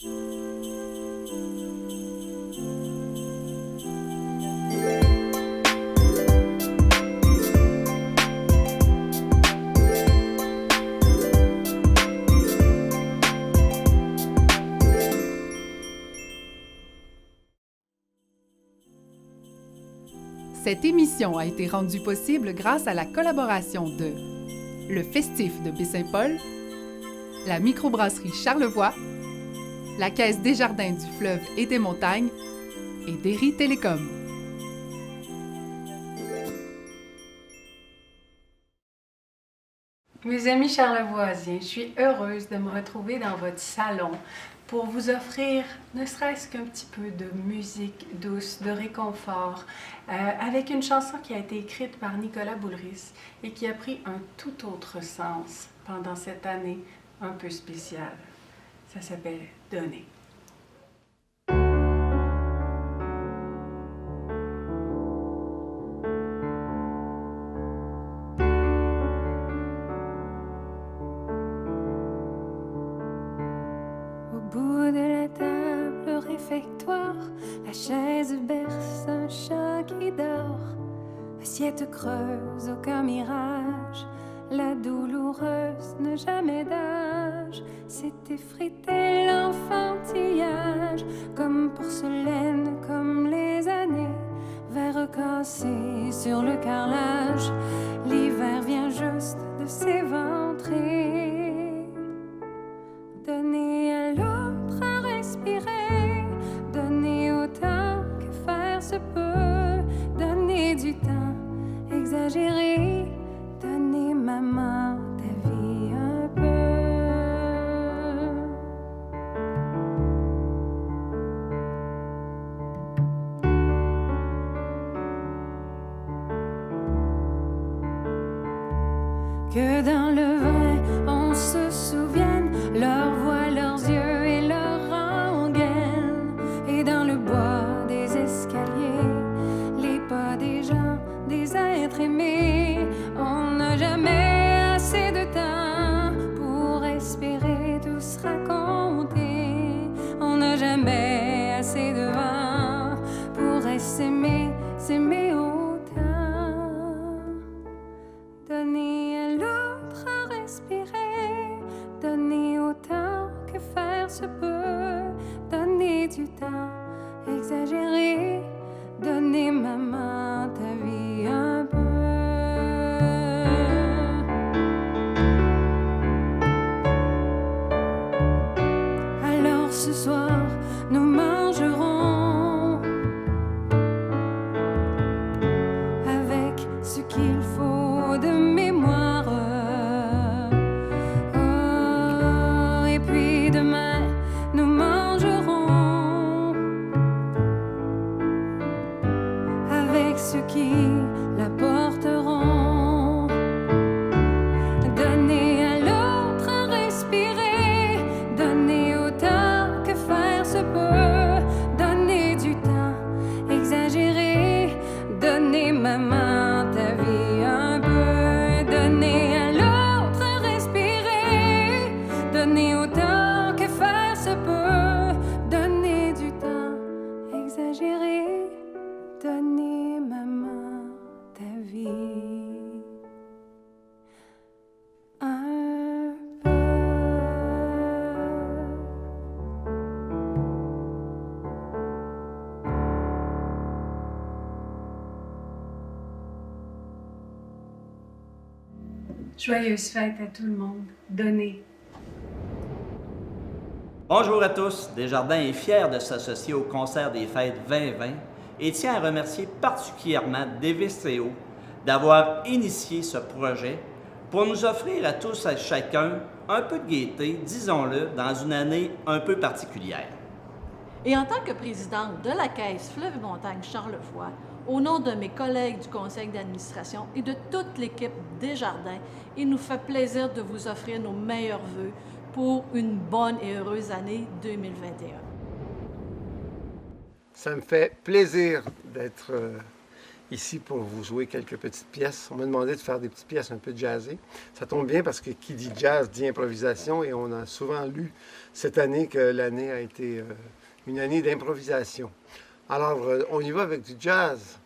Cette émission a été rendue possible grâce à la collaboration de le Festif de Baie-Saint-Paul, la microbrasserie Charlevoix, la Caisse Desjardins du Fleuve et des Montagnes et Derry Télécom. Mes amis charlevoisiens, je suis heureuse de me retrouver dans votre salon pour vous offrir ne serait-ce qu'un petit peu de musique douce, de réconfort, avec une chanson qui a été écrite par Nicolas Boulris et qui a pris un tout autre sens pendant cette année un peu spéciale. Ça s'appelle « Donner ». La chaise berce un chat qui dort, assiette creuse, aucun mirage, la douloureuse n'a jamais d'âge, c'est effrité l'enfantillage, comme porcelaine, comme les années, verre cassé sur le carrelage, l'hiver vient juste de s'éventrer, donner à l'autre à respirer, donner autant que faire se peut, donner du temps, exagérer, donner maman ta vie un peu. Que dans le vrai on se souvienne, leur voix, leurs yeux et leur rengaine, et dans le bois des escaliers, les pas des gens, des êtres aimés. On n'a jamais assez de temps pour espérer tout se raconter. On n'a jamais assez de vent pour s'aimer, s'aimer autant. Donner à l'autre à respirer, donner autant que faire se peut, donner du temps, exagérer, donner maman ta vie un peu. Alors ce soir, nous mangerons avec ce qu'il faut de mémoire. Oh, et puis demain, nous mangerons avec ceux qui la porteront. Donner à l'autre à respirer, donner autant que faire se peut, donner du temps, exagérer, donner maman ta vie un peu, donner à l'autre à respirer, donner autant que faire se peut, donner du temps, exagérer, donner maman ta vie un peu. Joyeuse fête à tout le monde. Donnez. Bonjour à tous. Desjardins est fier de s'associer au concert des fêtes 2020 et tient à remercier particulièrement DVCO d'avoir initié ce projet pour nous offrir à tous et chacun un peu de gaieté, disons-le, dans une année un peu particulière. Et en tant que présidente de la Caisse Fleuve et Montagne Charlevoix, au nom de mes collègues du conseil d'administration et de toute l'équipe Desjardins, il nous fait plaisir de vous offrir nos meilleurs vœux pour une bonne et heureuse année 2021. Ça me fait plaisir d'être ici pour vous jouer quelques petites pièces. On m'a demandé de faire des petites pièces un peu jazzées. Ça tombe bien parce que qui dit jazz dit improvisation et on a souvent lu cette année que l'année a été une année d'improvisation. Alors, on y va avec du jazz.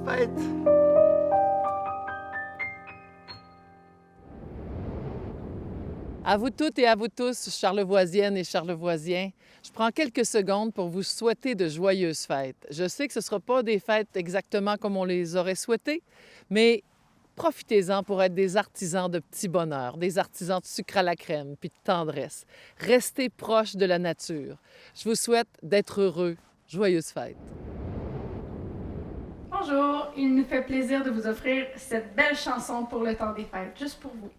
Joyeuses fêtes! À vous toutes et à vous tous, charlevoisiennes et charlevoisiens, je prends quelques secondes pour vous souhaiter de joyeuses fêtes. Je sais que ce ne sera pas des fêtes exactement comme on les aurait souhaitées, mais profitez-en pour être des artisans de petits bonheurs, des artisans de sucre à la crème puis de tendresse. Restez proches de la nature. Je vous souhaite d'être heureux. Joyeuses fêtes! Bonjour, il nous fait plaisir de vous offrir cette belle chanson pour le temps des fêtes, juste pour vous.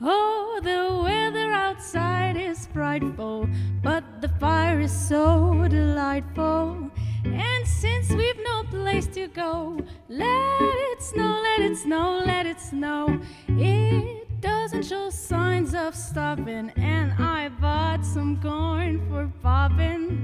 Oh, the weather outside is frightful, but the fire is so delightful. And since we've no place to go, let it snow, let it snow, let it snow. It doesn't show signs of stopping, and I bought some corn for popping.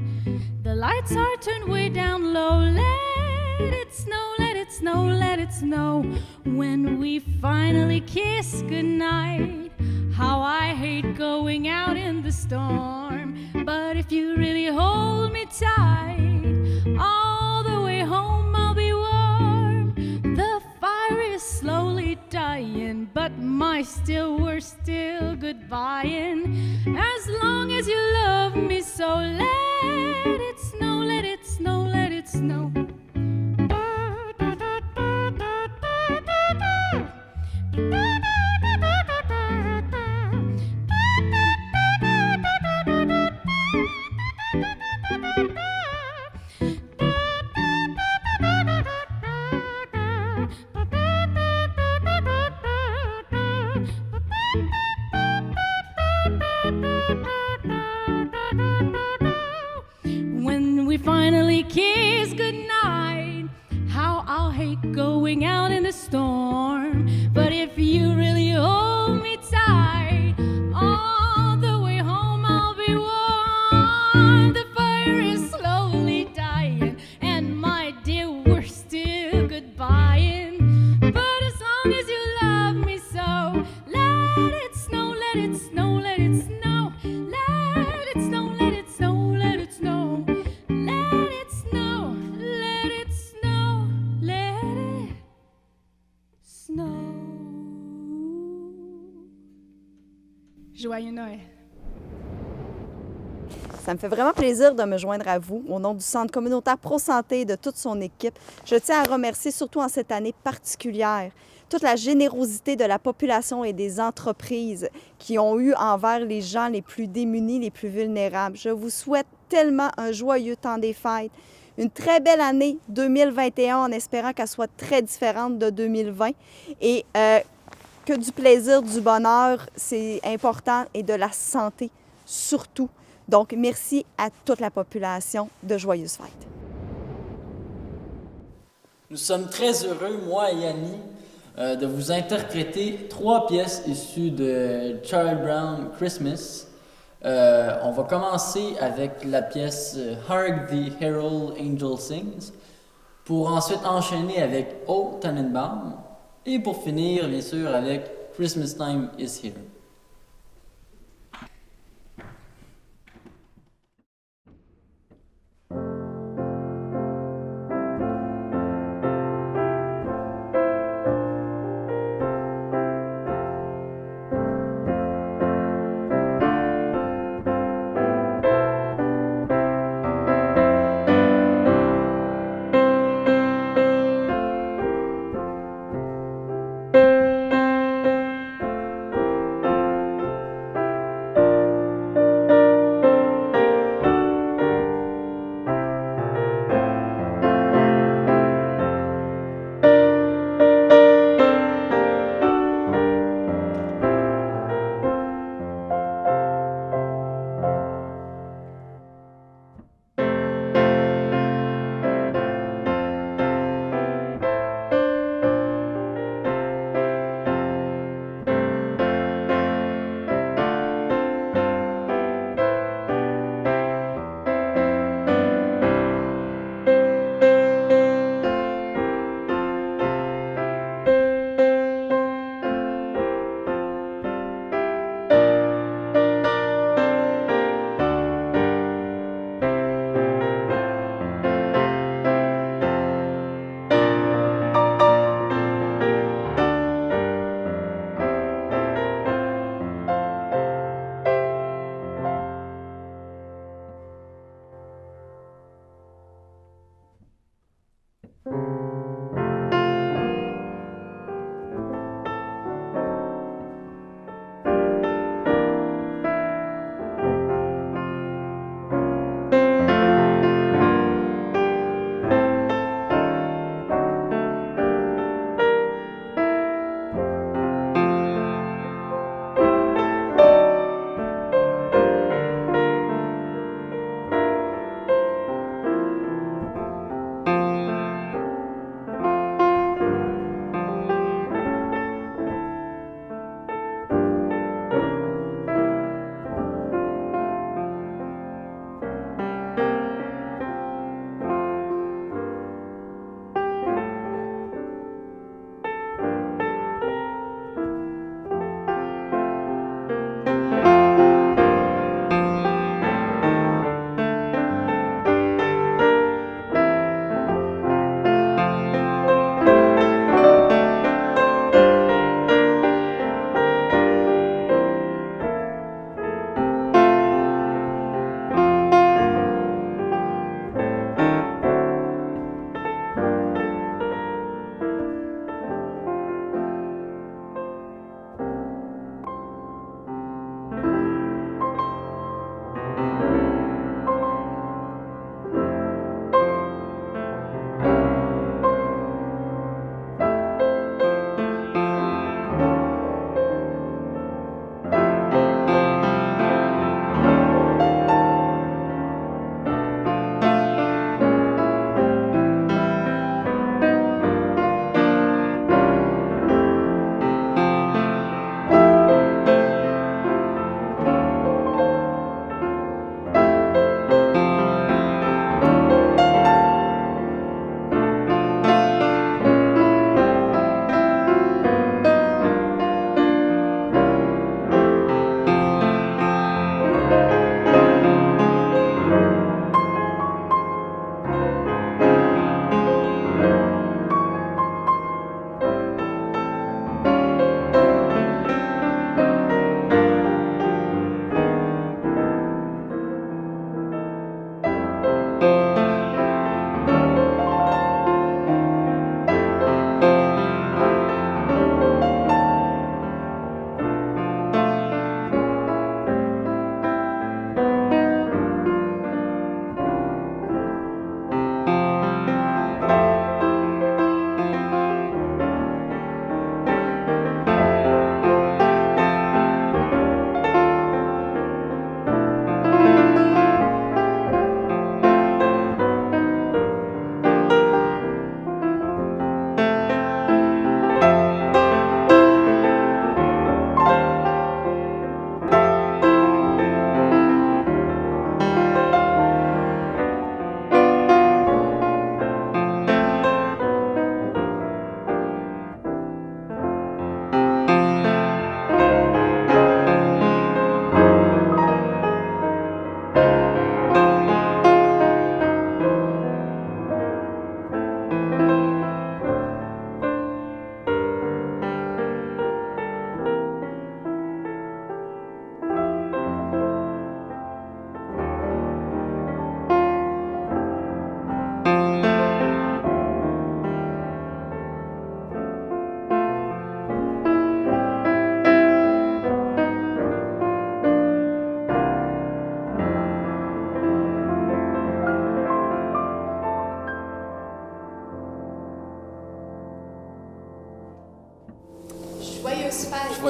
The lights are turned way down low. Let it snow, let it snow, let it snow. When we finally kiss goodnight, how I hate going out in the storm. But if you really hold me tight, all the way home I'll be warm. The fire is slowly dying, but we're still goodbying. As long as you love me so, let it snow, let it snow, let it snow. When we finally kiss goodnight, how I'll hate going out in the storm. But if you really hold me tight, all the way home I'll be warm. The fire is slowly dying, and my dear, we're still goodbying. But as long as you love me so, let it snow, let it snow, let it snow. Let it snow, let it snow, let it snow. Let it snow, let it snow, let it snow. Joyeux Noël. Ça me fait vraiment plaisir de me joindre à vous au nom du Centre communautaire Pro-Santé et de toute son équipe. Je tiens à remercier, surtout en cette année particulière, toute la générosité de la population et des entreprises qui ont eu envers les gens les plus démunis, les plus vulnérables. Je vous souhaite tellement un joyeux temps des fêtes, une très belle année 2021 en espérant qu'elle soit très différente de 2020 et que du plaisir, du bonheur, c'est important, et de la santé surtout. Donc, merci à toute la population. De joyeuses fêtes. Nous sommes très heureux, moi et Annie, de vous interpréter 3 pièces issues de Charlie Brown Christmas. On va commencer avec la pièce Hark the Herald Angel Sings, pour ensuite enchaîner avec O Tannenbaum, et pour finir, bien sûr, avec Christmas Time is Here.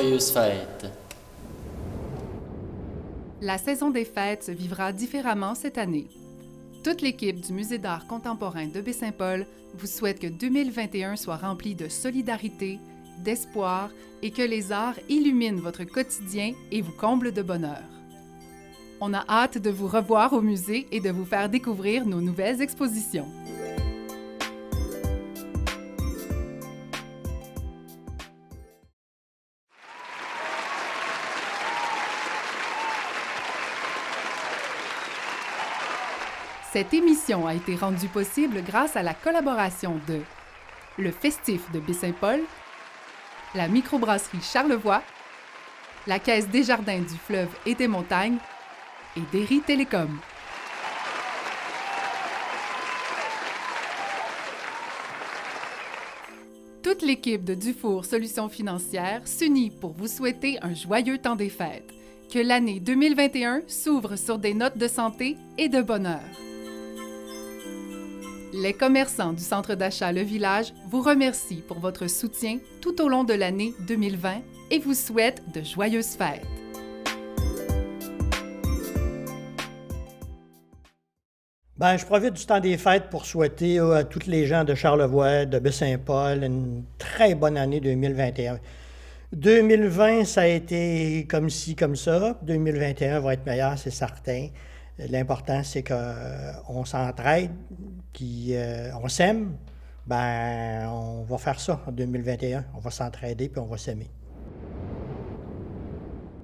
joyeuses fêtes. La saison des fêtes se vivra différemment cette année. Toute l'équipe du Musée d'art contemporain de Baie-Saint-Paul vous souhaite que 2021 soit rempli de solidarité, d'espoir et que les arts illuminent votre quotidien et vous comblent de bonheur. On a hâte de vous revoir au musée et de vous faire découvrir nos nouvelles expositions. Cette émission a été rendue possible grâce à la collaboration de le Festif de Baie-Saint-Paul, la microbrasserie Charlevoix, la Caisse Desjardins du Fleuve et des Montagnes et Derry Télécom. Toute l'équipe de Dufour Solutions Financières s'unit pour vous souhaiter un joyeux temps des fêtes. Que l'année 2021 s'ouvre sur des notes de santé et de bonheur. Les commerçants du centre d'achat Le Village vous remercient pour votre soutien tout au long de l'année 2020 et vous souhaitent de joyeuses fêtes. Bien, je profite du temps des fêtes pour souhaiter à tous les gens de Charlevoix, de Baie-Saint-Paul, une très bonne année 2021. 2020, ça a été comme ci, comme ça. 2021 va être meilleur, c'est certain. L'important, c'est qu'on s'entraide, puis on s'aime. Ben, on va faire ça en 2021. On va s'entraider, puis on va s'aimer.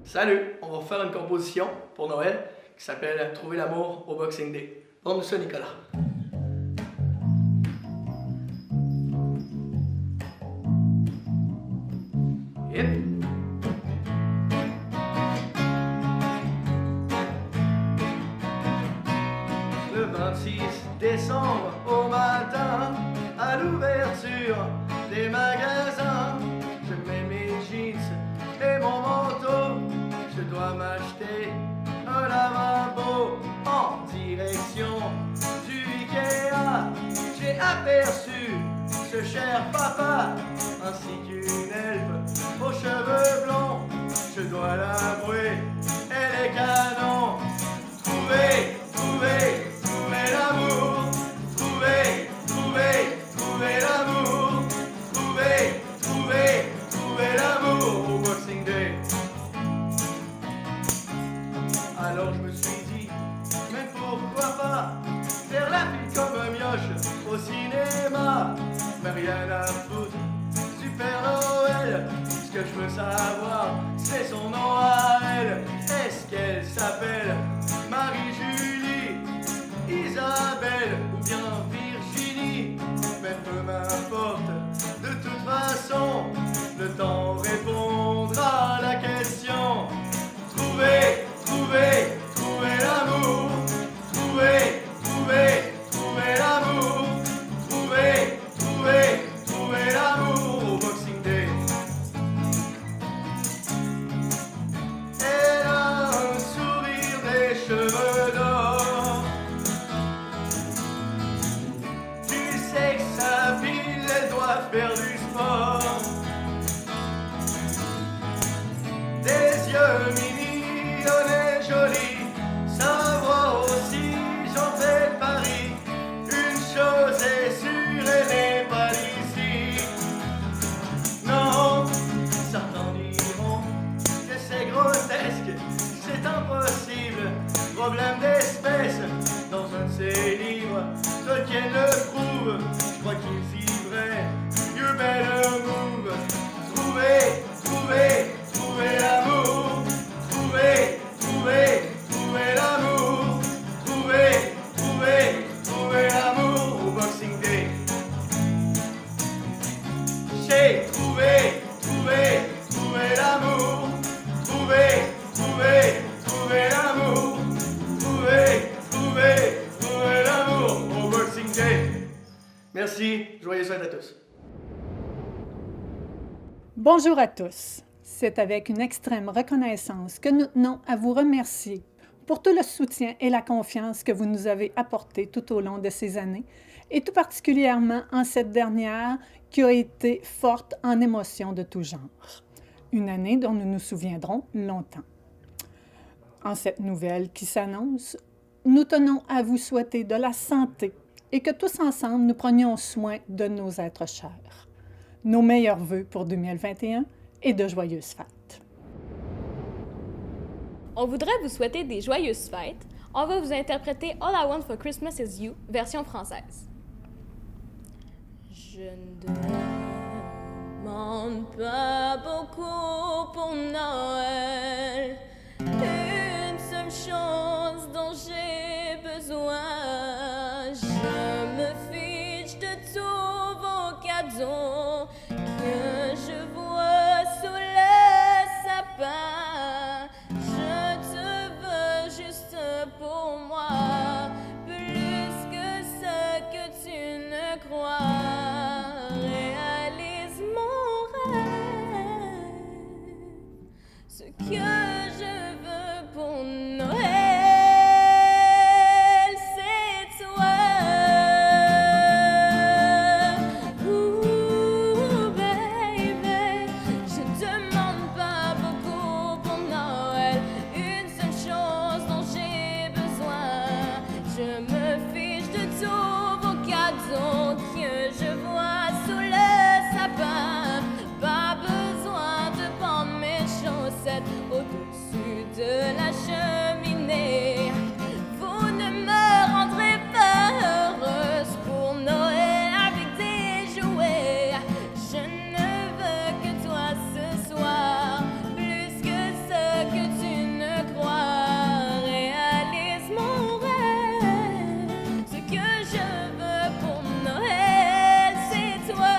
Salut! On va faire une composition pour Noël qui s'appelle « Trouver l'amour au Boxing Day ». Donne-nous ça, Nicolas. Yep. Le 26 décembre au matin, à l'ouverture des magasins, je mets mes jeans et mon manteau, je dois m'acheter un lavabo en direction du Ikea. J'ai aperçu ce cher papa ainsi qu'une elfe aux cheveux blonds. Je dois l'avouer, elle est canon. Trouver l'amour. Trouver l'amour. Trouver l'amour au Boxing Day. Alors je me suis dit, mais pourquoi pas faire la fille comme un mioche au cinéma. Mais rien à foutre du Père Noël. Ce que je veux savoir, c'est son nom à elle. Est-ce qu'elle s'appelle Marie-Julie, Isabelle ou bien Virginie? Mais peu m'importe, de toute façon, le temps répondra à la question. Trouver l'amour. Trouver l'amour. Trouver l'amour au Boxing Day. Elle a un sourire, des cheveux d'or. Tu sais que sa fille, elle doit faire du sport. Des yeux mignons et jolis, sa voix aussi, j'en fais le pari. Une chose est sûre, elle n'est pas d'ici. Non, certains diront que c'est grotesque, c'est impossible. Problème d'espèce, dans un de ses livres, Tolkien le prouve. Je crois qu'il vivrait, you better move. Trouver l'amour. Trouver l'amour. Trouver l'amour au Boxing Day. J'ai trouver l'amour. Trouver l'amour. Trouver l'amour au Boxing Day. Merci, joyeuses fêtes à tous. Bonjour à tous. C'est avec une extrême reconnaissance que nous tenons à vous remercier pour tout le soutien et la confiance que vous nous avez apporté tout au long de ces années, et tout particulièrement en cette dernière qui a été forte en émotions de tout genre. une année dont nous nous souviendrons longtemps. En cette nouvelle qui s'annonce, nous tenons à vous souhaiter de la santé et que tous ensemble, nous prenions soin de nos êtres chers. Nos meilleurs vœux pour 2021 et de joyeuses fêtes. On voudrait vous souhaiter des joyeuses fêtes. On va vous interpréter All I Want for Christmas Is You, version française. Je ne demande pas beaucoup pour Noël. Une seule chose dont j'ai besoin. Je me fiche de tous vos cadeaux que je vois sous le sapin. Je te veux juste pour moi, plus que ce que tu ne crois. Réalise mon rêve, ce que je veux pour Noël, c'est toi. Ooh, baby, je demande pas beaucoup pour Noël. Une seule chose dont j'ai besoin. Je me fiche de tous vos cadeaux que je vois sous le sapin. Pas besoin de prendre mes chaussettes au-dessus de la cheminée. Vous ne me rendrez pas heureuse pour Noël avec des jouets. Je ne veux que toi ce soir, plus que ce que tu ne crois. Réalise mon rêve, ce que je veux pour Noël, c'est toi.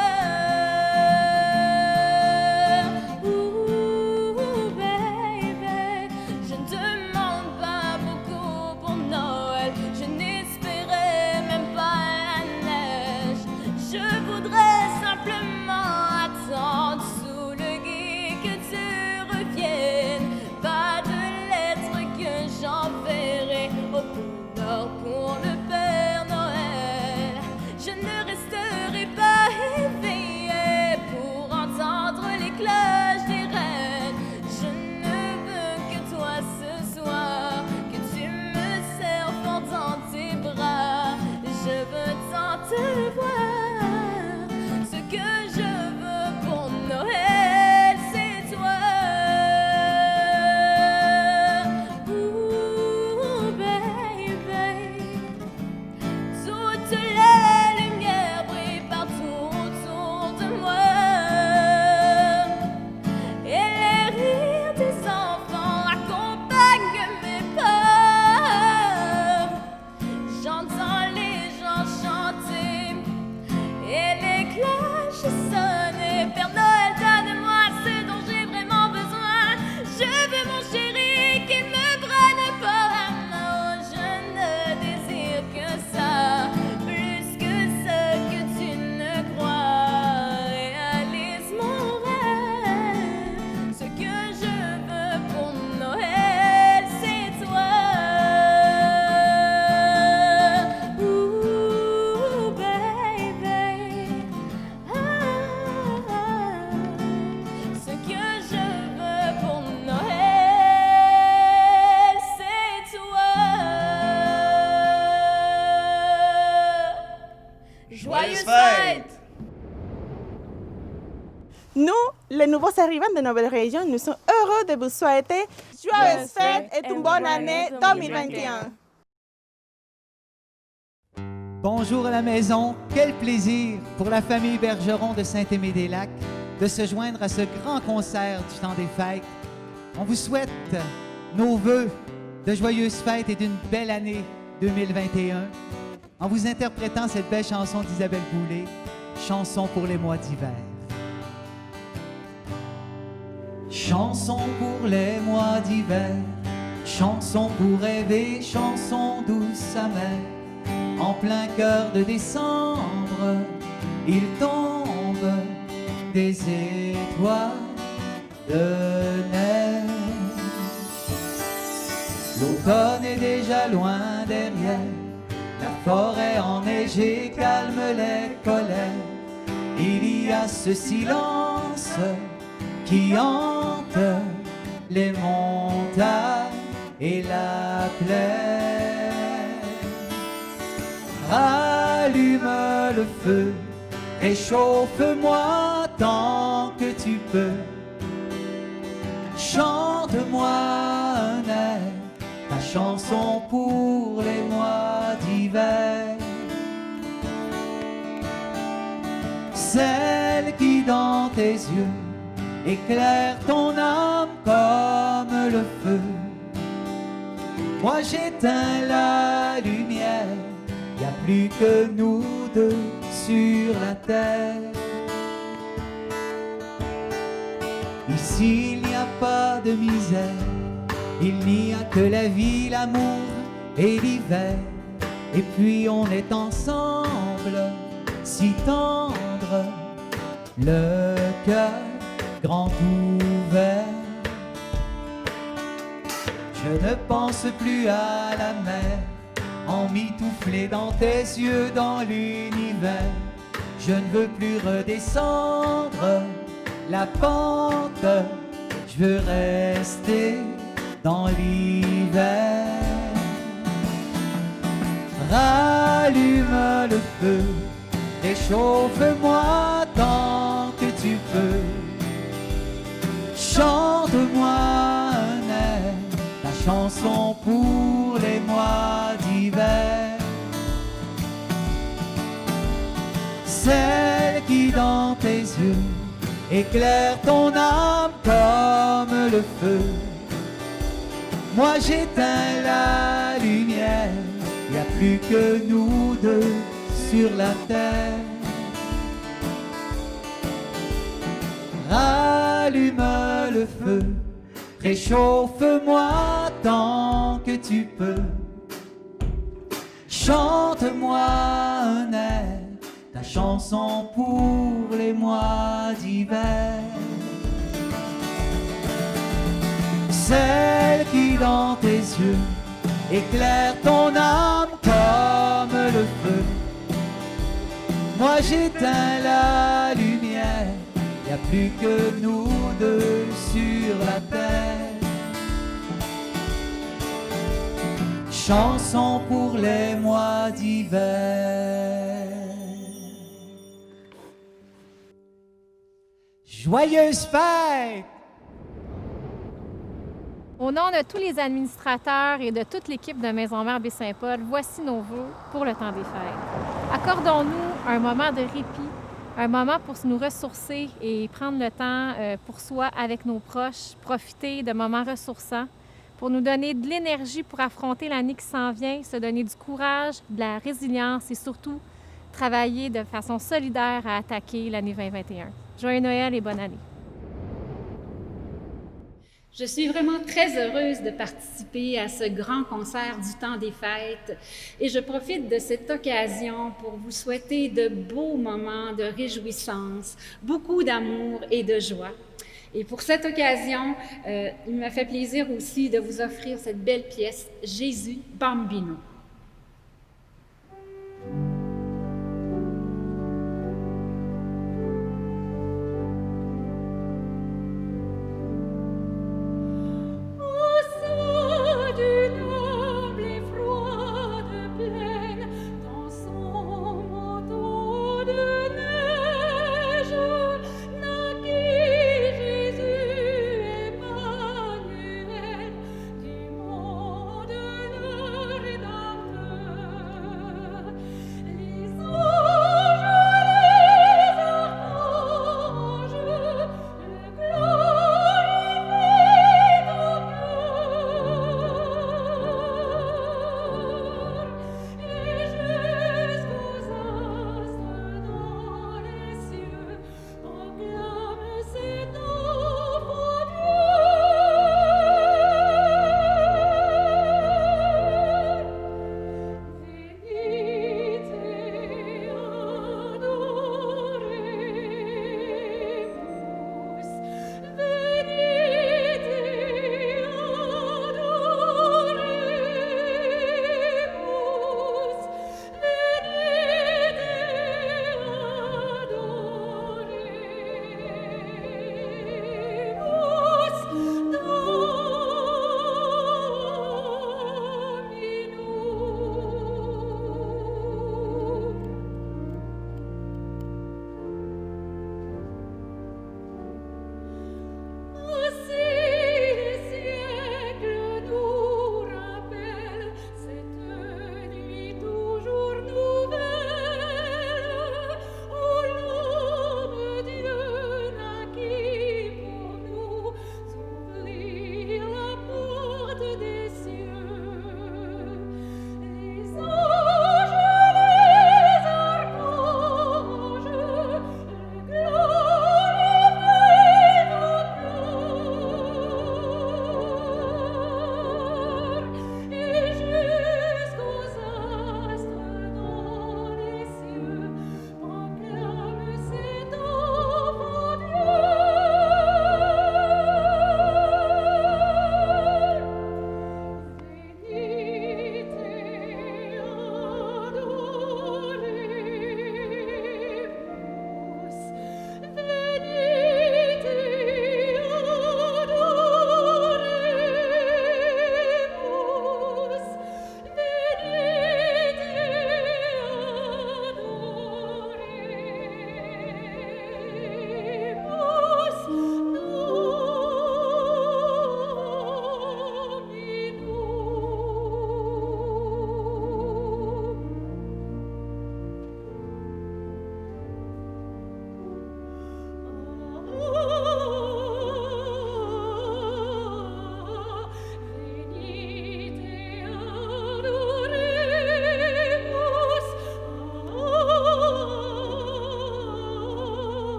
Ooh, baby, je ne demande pas beaucoup pour Noël. Je n'espérais même pas la neige. Je voudrais simplement attendre sous le gui que tu reviennes. Pas de lettres que j'enverrai au bonheur pour le Père Noël. Je ne resterai pas éveillée pour entendre les cloches des reines. Je ne veux que toi ce soir, que tu me serres fort dans tes bras. Je veux tant te voir, ce que je veux pour Noël, c'est toi. Ooh, baby, toutes les lumières brillent partout autour de moi. Et les rires des enfants accompagnent mes pas. J'entends les gens chanter et les cloches sonner. Père Noël, donne-moi ce dont j'ai vraiment besoin. Je veux mon chéri qui me prenne par la main. Je ne désire que ça, plus que ce que tu ne crois. Réalise mon rêve, ce que je veux pour Noël, c'est toi. Ooh, baby, ce que je veux pour Noël, c'est toi. Joyeuses fêtes! Nous, les nouveaux arrivants de notre région, nous sommes heureux de vous souhaiter joyeuses fêtes et une bonne année 2021. Bonjour à la maison, quel plaisir pour la famille Bergeron de Saint-Aimé-des-Lacs de se joindre à ce grand concert du temps des fêtes. On vous souhaite nos vœux de joyeuses fêtes et d'une belle année 2021 en vous interprétant cette belle chanson d'Isabelle Boulay, Chanson pour les mois d'hiver. Chanson pour les mois d'hiver, chanson pour rêver, chanson douce amère. En plein cœur de décembre, il tombe des étoiles de neige. L'automne est déjà loin derrière, la forêt enneigée calme les colères. Il y a ce silence qui en les montagnes et la plaine. Allume le feu, réchauffe-moi tant que tu peux. Chante-moi un air, ta chanson pour les mois d'hiver. Celle qui dans tes yeux éclaire ton âme comme le feu. Moi j'éteins la lumière, y a plus que nous deux sur la terre. Ici il n'y a pas de misère, il n'y a que la vie, l'amour et l'hiver. Et puis on est ensemble, si tendre, le cœur grand ouvert. Je ne pense plus à la mer, emmitouflé dans tes yeux, dans l'univers. Je ne veux plus redescendre la pente, je veux rester dans l'hiver. Rallume le feu, réchauffe-moi tant que tu peux. Chante-moi un air, ta chanson pour les mois d'hiver. Celle qui dans tes yeux éclaire ton âme comme le feu. Moi j'éteins la lumière, y a plus que nous deux sur la terre. Rallume le feu, réchauffe-moi tant que tu peux. Chante-moi un air, ta chanson pour les mois d'hiver. Celle qui dans tes yeux éclaire ton âme comme le feu. Moi j'éteins la lumière, y a plus que nous deux sur la terre. Chanson pour les mois d'hiver. Joyeuse fête! Au nom de tous les administrateurs et de toute l'équipe de Maison Mère Baie-Saint-Paul, voici nos vœux pour le temps des fêtes. Accordons-nous un moment de répit, un moment pour nous ressourcer et prendre le temps pour soi avec nos proches, profiter de moments ressourçants, pour nous donner de l'énergie pour affronter l'année qui s'en vient, se donner du courage, de la résilience et surtout travailler de façon solidaire à attaquer l'année 2021. Joyeux Noël et bonne année! Je suis vraiment très heureuse de participer à ce grand concert du temps des fêtes et je profite de cette occasion pour vous souhaiter de beaux moments de réjouissance, beaucoup d'amour et de joie. Et pour cette occasion, il m'a fait plaisir aussi de vous offrir cette belle pièce « Jésus Bambino ». Dans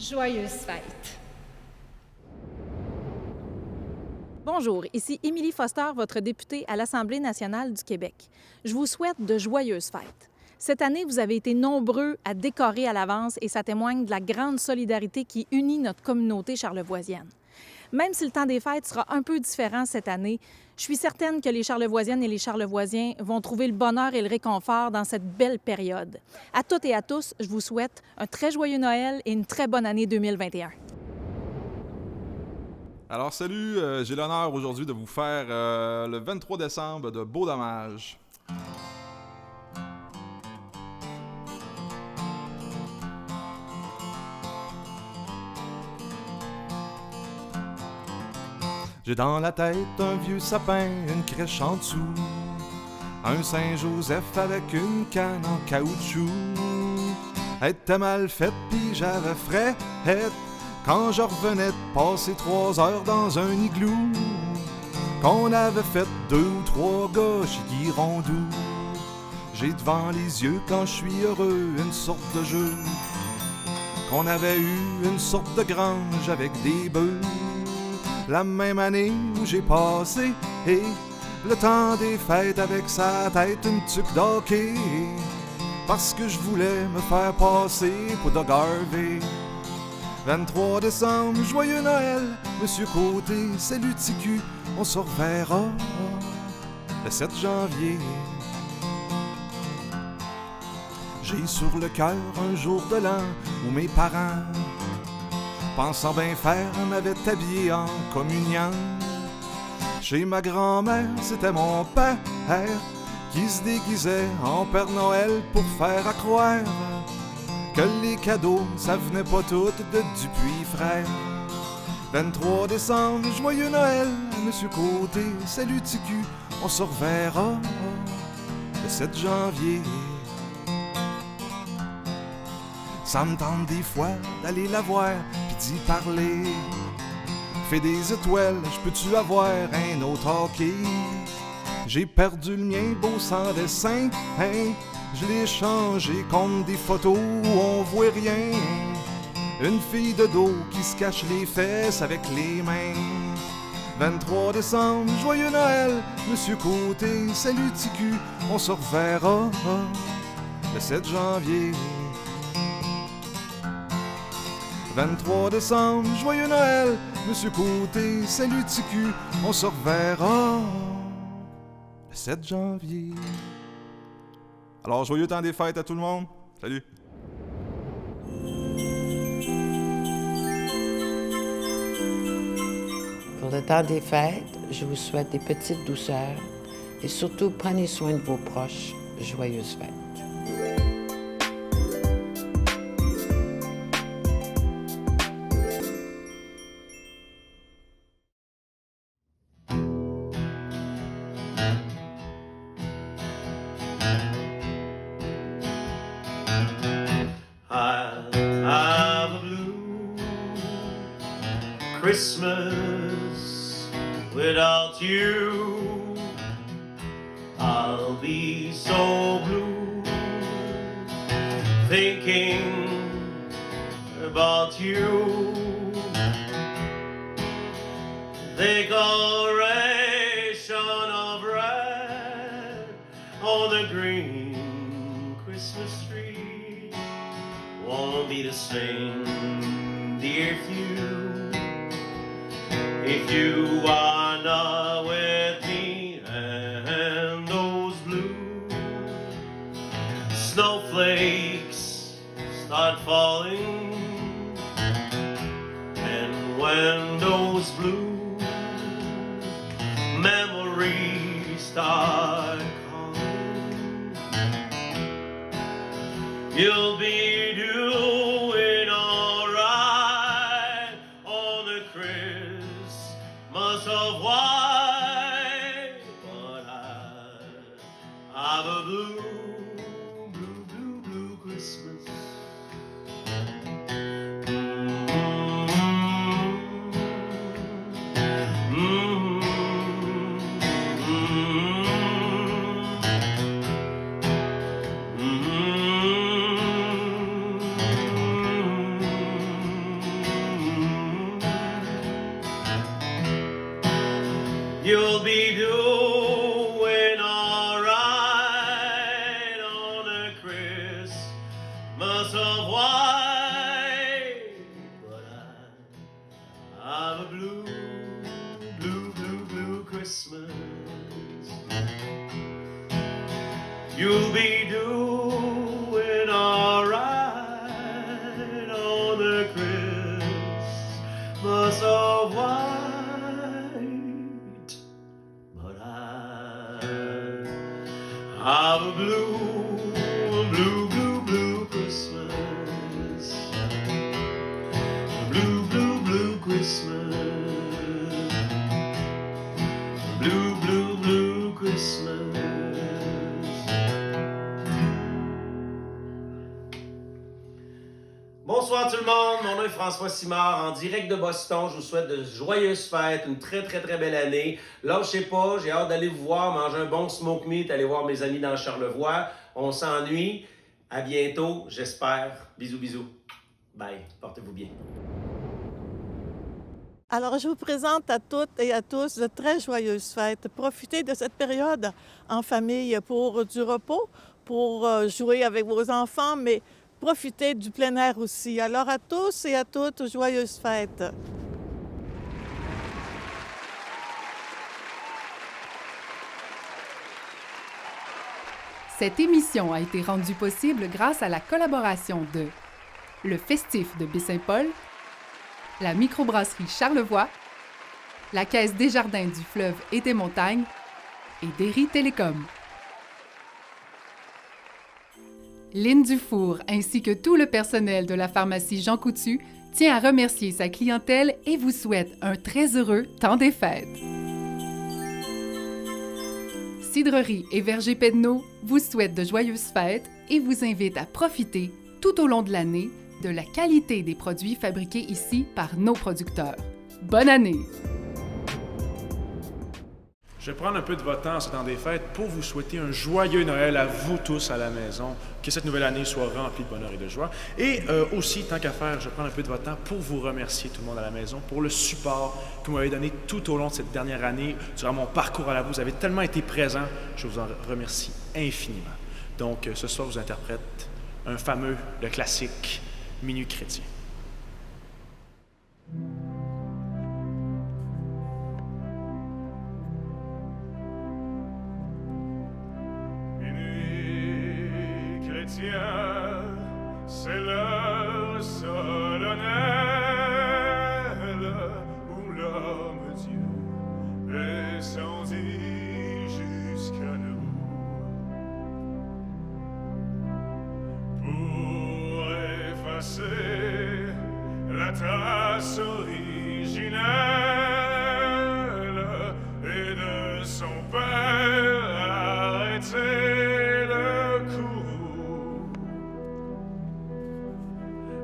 Joyeuses fêtes! Bonjour, ici Émilie Foster, votre députée à l'Assemblée nationale du Québec. Je vous souhaite de joyeuses fêtes. Cette année, vous avez été nombreux à décorer à l'avance et ça témoigne de la grande solidarité qui unit notre communauté charlevoisienne. Même si le temps des fêtes sera un peu différent cette année, je suis certaine que les Charlevoisiennes et les Charlevoisiens vont trouver le bonheur et le réconfort dans cette belle période. À toutes et à tous, je vous souhaite un très joyeux Noël et une très bonne année 2021. Alors salut, j'ai l'honneur aujourd'hui de vous faire le 23 décembre de Beau Dommage. J'ai dans la tête un vieux sapin, une crèche en dessous, un Saint-Joseph avec une canne en caoutchouc. Elle était mal faite pis j'avais frais quand je revenais de passer 3 heures dans un igloo, qu'on avait fait 2 ou 3 gars chez Guy Rondeau. J'ai devant les yeux quand je suis heureux une sorte de jeu, qu'on avait eu une sorte de grange avec des bœufs. La même année où j'ai passé le temps des fêtes avec sa tête une tuque d'hockey, parce que je voulais me faire passer pour Doug Harvey. 23 décembre, joyeux Noël, Monsieur Côté, salut TQ, on se reverra le 7 janvier. J'ai sur le cœur un jour de l'an où mes parents, pensant bien faire, m'avaient habillé en communion. Chez ma grand-mère, c'était mon père qui se déguisait en Père Noël pour faire à croire que les cadeaux, ça venait pas tout de Dupuis frère. 23 décembre, joyeux Noël, Monsieur Côté, salut TQ, on se reverra le 7 janvier. Ça me tente des fois d'aller la voir pis d'y parler. Fais des étoiles, je peux-tu avoir un autre hockey? J'ai perdu le mien beau sans dessin, je l'ai changé contre des photos où on voit rien. Une fille de dos qui se cache les fesses avec les mains. 23 décembre, joyeux Noël, Monsieur Côté, salut TQ, on se reverra le 7 janvier. 23 décembre, joyeux Noël, Monsieur Côté, salut TQ, on se reverra le 7 janvier. Alors, joyeux temps des fêtes à tout le monde. Salut! Pour le temps des fêtes, je vous souhaite des petites douceurs et surtout prenez soin de vos proches. Joyeuses fêtes! Christmas without you, I'll be so blue, thinking about you. Decoration of red on the green Christmas tree won't be the same, dear, if you are not with me, and those blue snowflakes start falling, and when those blue memories start calling, you'll be doing alright on the Christmas of white, but I have a blue, blue, blue, blue Christmas. you'll be doing all right on the Christmas of white. But I have a blue, blue, blue, blue Christmas. Blue, blue, blue Christmas. Blue, blue, blue Christmas. Bonsoir tout le monde, mon nom est François Simard, en direct de Boston. Je vous souhaite de joyeuses fêtes, une très très très belle année. Lâchez pas, j'ai hâte d'aller vous voir, manger un bon smoke meat, aller voir mes amis dans Charlevoix. On s'ennuie. À bientôt, j'espère. Bisous, bisous. Bye, portez-vous bien. Alors, je vous présente à toutes et à tous de très joyeuses fêtes. Profitez de cette période en famille pour du repos, pour jouer avec vos enfants, mais profitez du plein air aussi. Alors, à tous et à toutes, joyeuses fêtes. Cette émission a été rendue possible grâce à la collaboration de le Festif de Baie-Saint-Paul, la microbrasserie Charlevoix, la Caisse Desjardins du Fleuve et des Montagnes et Derry Télécom. Lynne Dufour ainsi que tout le personnel de la pharmacie Jean Coutu tient à remercier sa clientèle et vous souhaite un très heureux temps des fêtes. Cidrerie et Verger Pedneau vous souhaite de joyeuses fêtes et vous invite à profiter tout au long de l'année de la qualité des produits fabriqués ici par nos producteurs. Bonne année! Je vais prendre un peu de votre temps en ce temps des fêtes pour vous souhaiter un joyeux Noël à vous tous à la maison, que cette nouvelle année soit remplie de bonheur et de joie. Et aussi, tant qu'à faire, je prends un peu de votre temps pour vous remercier tout le monde à la maison pour le support que vous m'avez donné tout au long de cette dernière année, durant mon parcours à la vous. Vous avez tellement été présents, je vous en remercie infiniment. Donc, ce soir, je vous interprète un fameux, le classique, Minuit chrétien. C'est l'heure solennelle où l'homme-dieu descendit jusqu'à nous pour effacer la trace originelle et de son père arrêter le courroux.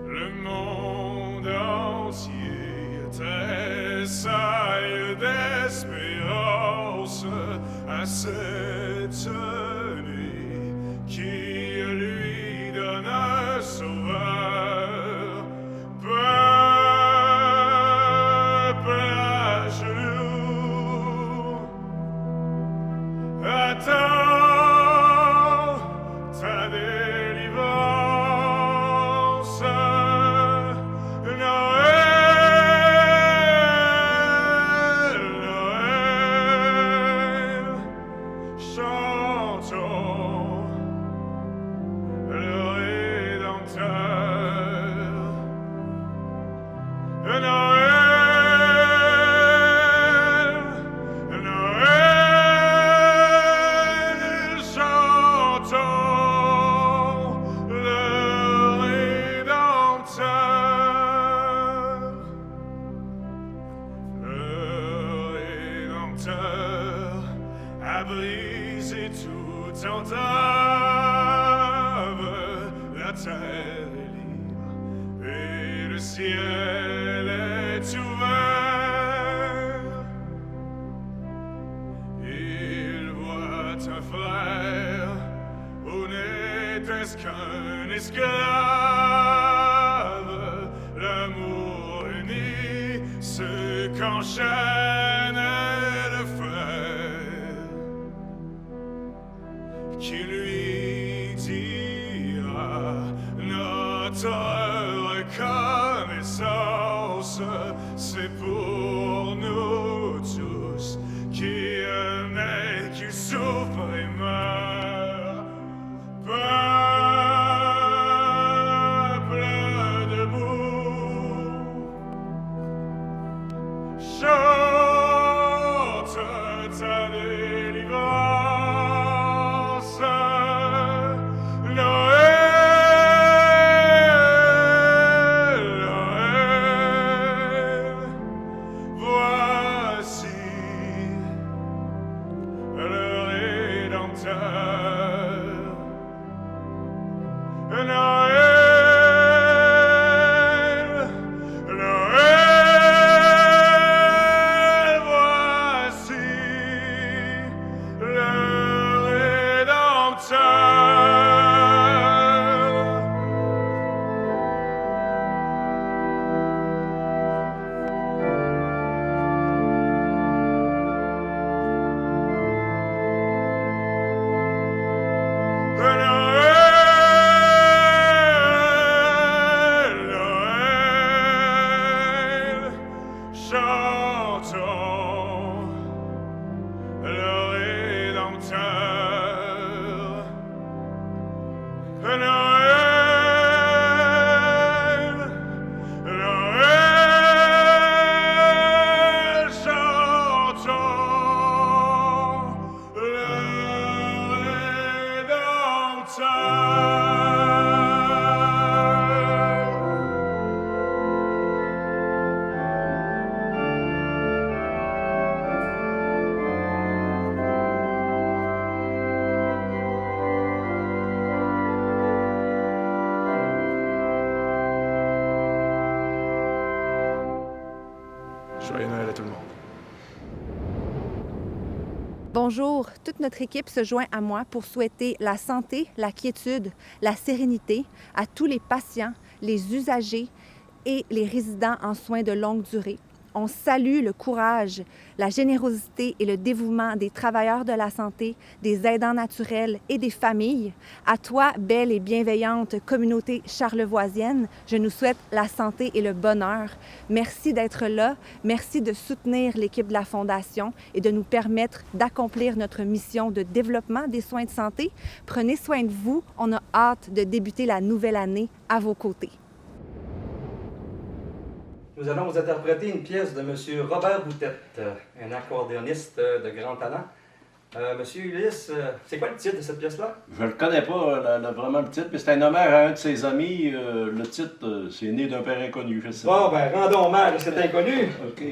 Le monde entier tressaille d'espérance à cette nuit qui lui donne un sauveur. Peuple à genoux, attends ta délivrance. A brisé toute entrave, la terre est libre et le ciel est ouvert. Il voit un frère, où n'était-ce qu'un esclave. L'amour uni ce qu'enchaîne le fer, qui lui dira notre reconnaissance, c'est pour nous tous qui naît, qui souffre et meurt. Rédempteur. Noël, Noël, voici le Rédempteur. Chantons le Rédempteur. Noël, Noël, chantons le Joyeux Noël à tout le monde. Bonjour, toute notre équipe se joint à moi pour souhaiter la santé, la quiétude, la sérénité à tous les patients, les usagers et les résidents en soins de longue durée. On salue le courage, la générosité et le dévouement des travailleurs de la santé, des aidants naturels et des familles. À toi, belle et bienveillante communauté charlevoisienne, je nous souhaite la santé et le bonheur. Merci d'être là. Merci de soutenir l'équipe de la Fondation et de nous permettre d'accomplir notre mission de développement des soins de santé. Prenez soin de vous. On a hâte de débuter la nouvelle année à vos côtés. Nous allons vous interpréter une pièce de M. Robert Boutette, un accordéoniste de grand talent. Monsieur Ulysse, c'est quoi le titre de cette pièce-là? Je le connais pas, vraiment le titre, mais c'est un hommage à un de ses amis. Le titre, c'est Né d'un père inconnu, je sais pas. Bon, ben, rendons hommage à cet inconnu. OK.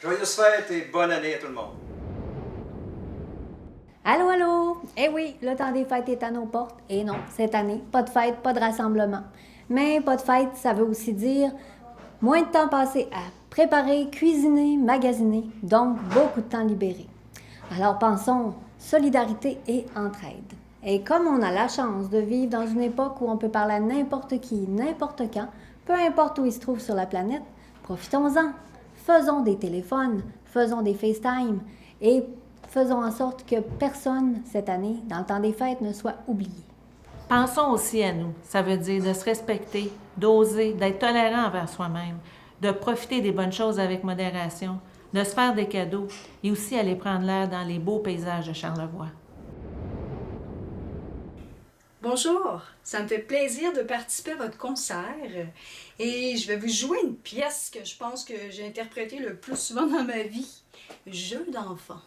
Joyeuses fêtes et bonne année à tout le monde. Allô, allô? Eh oui, le temps des fêtes est à nos portes. Et non, cette année, pas de fête, pas de rassemblement. Mais pas de fête, ça veut aussi dire moins de temps passé à préparer, cuisiner, magasiner, donc beaucoup de temps libéré. Alors pensons solidarité et entraide. Et comme on a la chance de vivre dans une époque où on peut parler à n'importe qui, n'importe quand, peu importe où il se trouve sur la planète, profitons-en. Faisons des téléphones, faisons des FaceTime et faisons en sorte que personne, cette année, dans le temps des fêtes, ne soit oublié. Pensons aussi à nous. Ça veut dire de se respecter, d'oser, d'être tolérant envers soi-même, de profiter des bonnes choses avec modération, de se faire des cadeaux et aussi aller prendre l'air dans les beaux paysages de Charlevoix. Bonjour, ça me fait plaisir de participer à votre concert et je vais vous jouer une pièce que je pense que j'ai interprétée le plus souvent dans ma vie, Jeu d'enfant.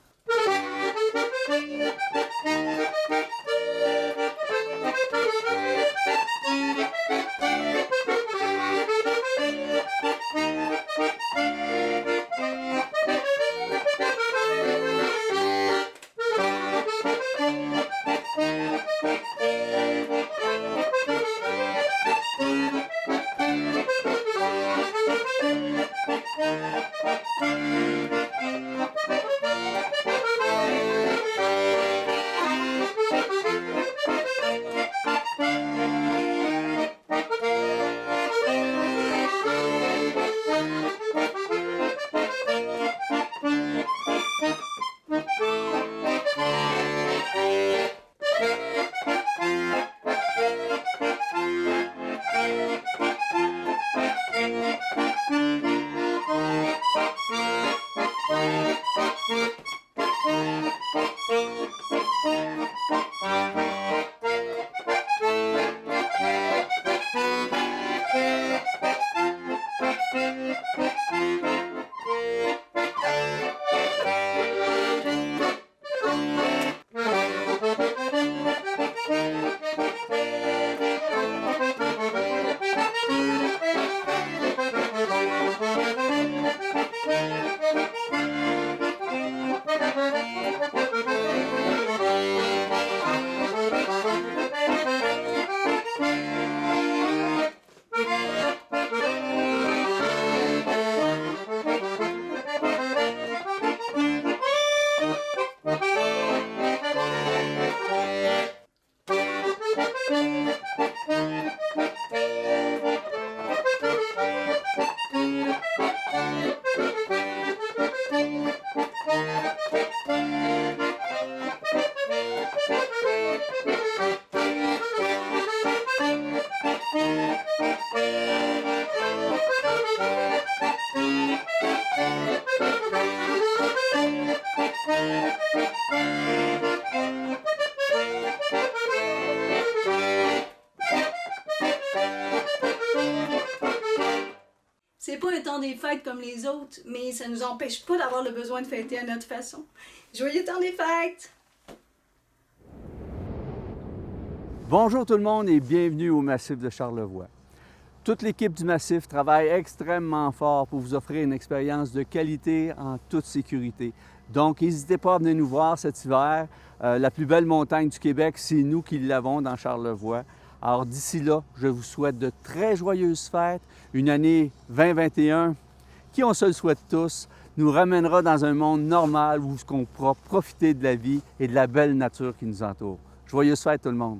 C'est pas un temps des fêtes comme les autres, mais ça nous empêche pas d'avoir le besoin de fêter à notre façon. Joyeux temps des fêtes! Bonjour tout le monde et bienvenue au Massif de Charlevoix. Toute l'équipe du Massif travaille extrêmement fort pour vous offrir une expérience de qualité en toute sécurité. Donc, n'hésitez pas à venir nous voir cet hiver. La plus belle montagne du Québec, c'est nous qui l'avons dans Charlevoix. Alors d'ici là, je vous souhaite de très joyeuses fêtes, une année 2021 qui, on se le souhaite tous, nous ramènera dans un monde normal où on pourra profiter de la vie et de la belle nature qui nous entoure. Joyeuses fêtes tout le monde!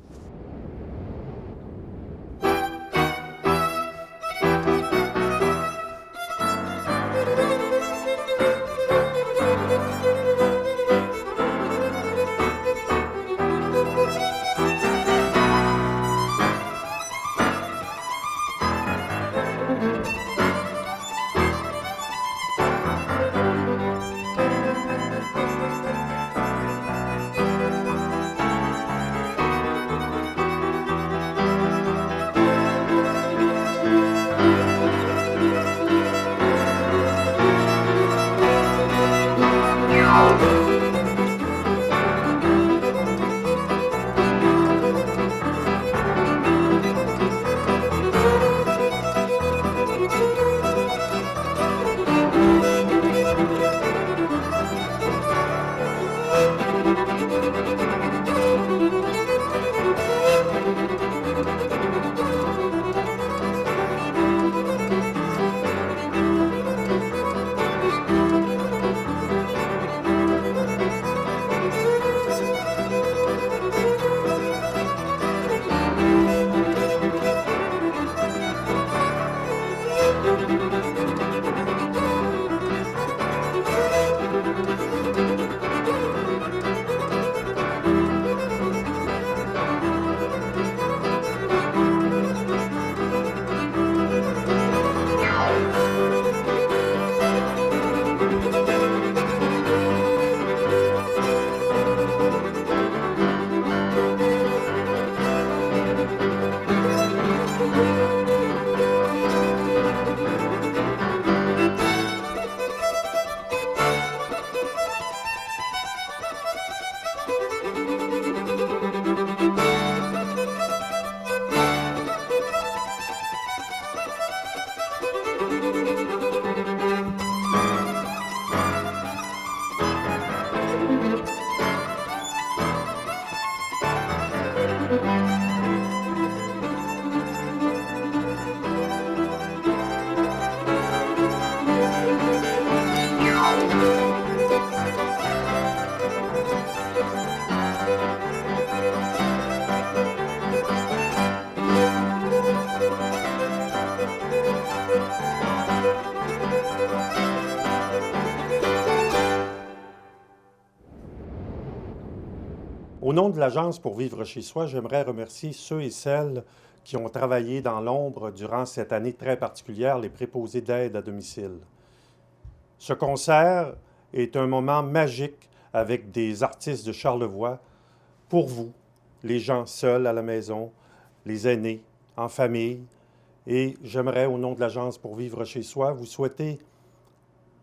Au nom de l'Agence pour vivre chez soi, j'aimerais remercier ceux et celles qui ont travaillé dans l'ombre durant cette année très particulière, les préposés d'aide à domicile. Ce concert est un moment magique avec des artistes de Charlevoix pour vous, les gens seuls à la maison, les aînés, en famille. Et j'aimerais, au nom de l'Agence pour vivre chez soi, vous souhaiter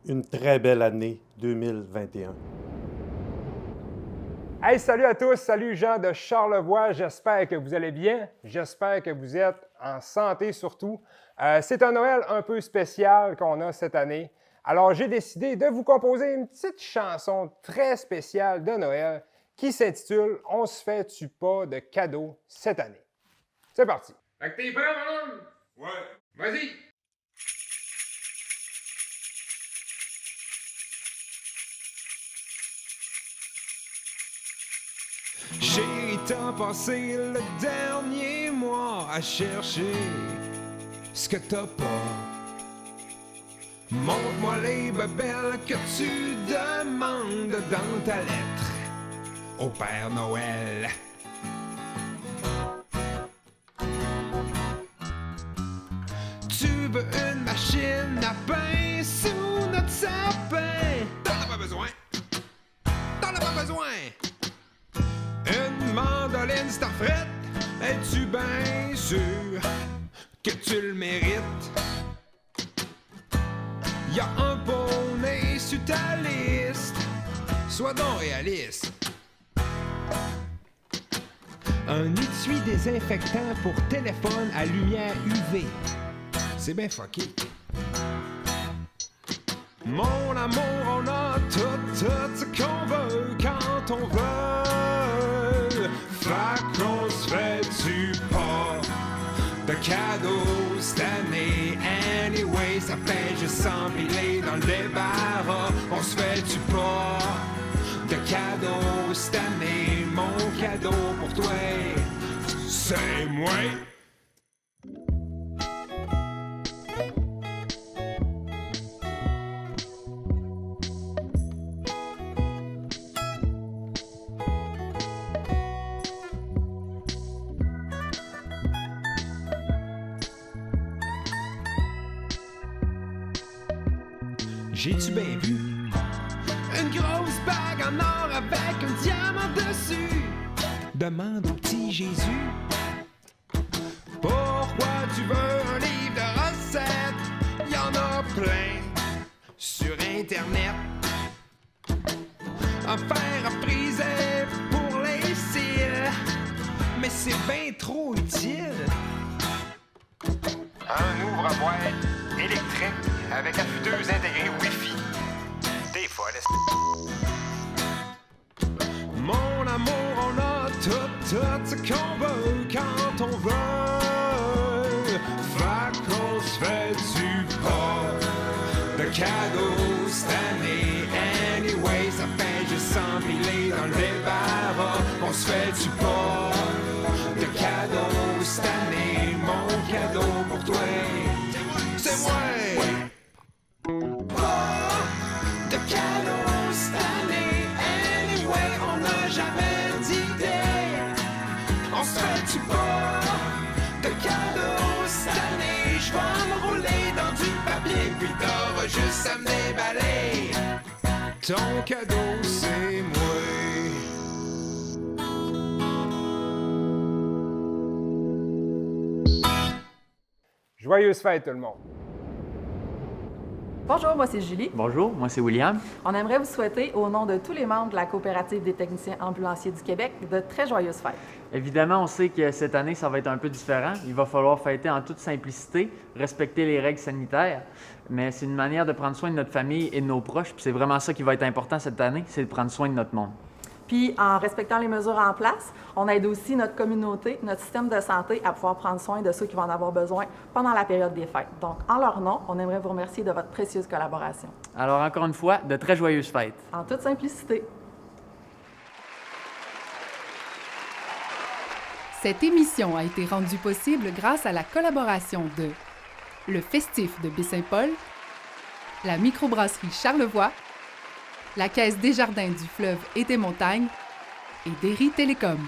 une très belle année 2021. Hey, salut à tous, salut Jean de Charlevoix, j'espère que vous allez bien, j'espère que vous êtes en santé surtout. C'est un Noël un peu spécial qu'on a cette année, alors j'ai décidé de vous composer une petite chanson très spéciale de Noël qui s'intitule « On se fait-tu pas de cadeaux cette année ». C'est parti! Fait que t'es prêt, mon homme? Ouais. Vas-y! J'ai tant passé le dernier mois à chercher ce que t'as pas. Montre-moi les babelles que tu demandes dans ta lettre au Père Noël. Tu veux une machine à pain sous notre sapin? T'en as pas besoin. T'en as pas besoin. Une mandoline Starfret, es-tu bien sûr que tu le mérites? Y'a un poney sur ta liste, sois donc réaliste. Un étui désinfectant pour téléphone à lumière UV, c'est bien fucké. Mon amour, on a tout ce qu'on veut quand on veut. Fait qu'on se fait-tu pas de cadeaux cette année? Anyway, ça fait juste s'empiler dans le débarras. On se fait-tu pas de cadeaux cette année? Mon cadeau pour toi, c'est moi. J'ai-tu bien vu une grosse bague en or avec un diamant dessus? Demande au petit Jésus. Pourquoi tu veux un livre de recettes? Y en a plein sur Internet. Un fer à priser pour les cils, mais c'est bien trop utile. Un ouvre-boîte électrique avec affûteuse intégrée Wi-Fi. T'es folle, mon amour, on a tout ce qu'on veut quand on veut. Fait qu'on se fait-tu pas de cadeaux cette année? Anyway, ça fait juste s'empiler dans le débarras. On se fait-tu pas de cadeaux cette année? Mon cadeau pour toi, c'est moi. De cadeaux cette année, anyway, on n'a jamais d'idée. On se fait-tu pas de cadeaux cette année? Je vais me rouler dans du papier, puis t'auras juste à me déballer. Ton cadeau, c'est moi. Joyeuse fête, tout le monde! Bonjour, moi c'est Julie. Bonjour, moi c'est William. On aimerait vous souhaiter, au nom de tous les membres de la Coopérative des techniciens ambulanciers du Québec, de très joyeuses fêtes. Évidemment, on sait que cette année, ça va être un peu différent. Il va falloir fêter en toute simplicité, respecter les règles sanitaires, mais c'est une manière de prendre soin de notre famille et de nos proches. Puis c'est vraiment ça qui va être important cette année, c'est de prendre soin de notre monde. Puis, en respectant les mesures en place, on aide aussi notre communauté, notre système de santé à pouvoir prendre soin de ceux qui vont en avoir besoin pendant la période des fêtes. Donc, en leur nom, on aimerait vous remercier de votre précieuse collaboration. Alors, encore une fois, de très joyeuses fêtes. En toute simplicité. Cette émission a été rendue possible grâce à la collaboration de le Festif de Baie-Saint-Paul, la microbrasserie Charlevoix, la Caisse Desjardins du Fleuve et des Montagnes et Derry Télécom.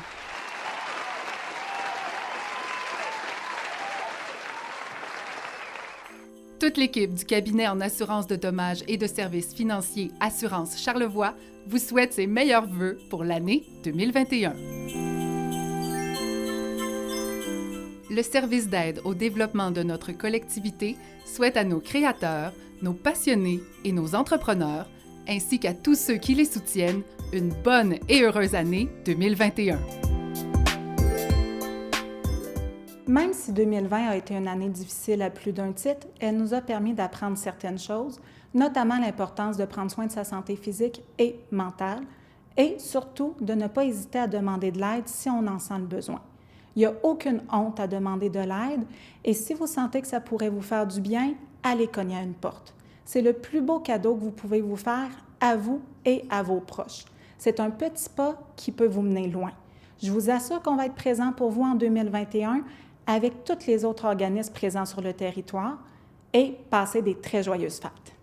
Toute l'équipe du cabinet en assurance de dommages et de services financiers Assurance Charlevoix vous souhaite ses meilleurs vœux pour l'année 2021. Le service d'aide au développement de notre collectivité souhaite à nos créateurs, nos passionnés et nos entrepreneurs, ainsi qu'à tous ceux qui les soutiennent, une bonne et heureuse année 2021. Même si 2020 a été une année difficile à plus d'un titre, elle nous a permis d'apprendre certaines choses, notamment l'importance de prendre soin de sa santé physique et mentale, et surtout de ne pas hésiter à demander de l'aide si on en sent le besoin. Il n'y a aucune honte à demander de l'aide, et si vous sentez que ça pourrait vous faire du bien, allez cogner à une porte. C'est le plus beau cadeau que vous pouvez vous faire à vous et à vos proches. C'est un petit pas qui peut vous mener loin. Je vous assure qu'on va être présent pour vous en 2021 avec tous les autres organismes présents sur le territoire et passer des très joyeuses fêtes.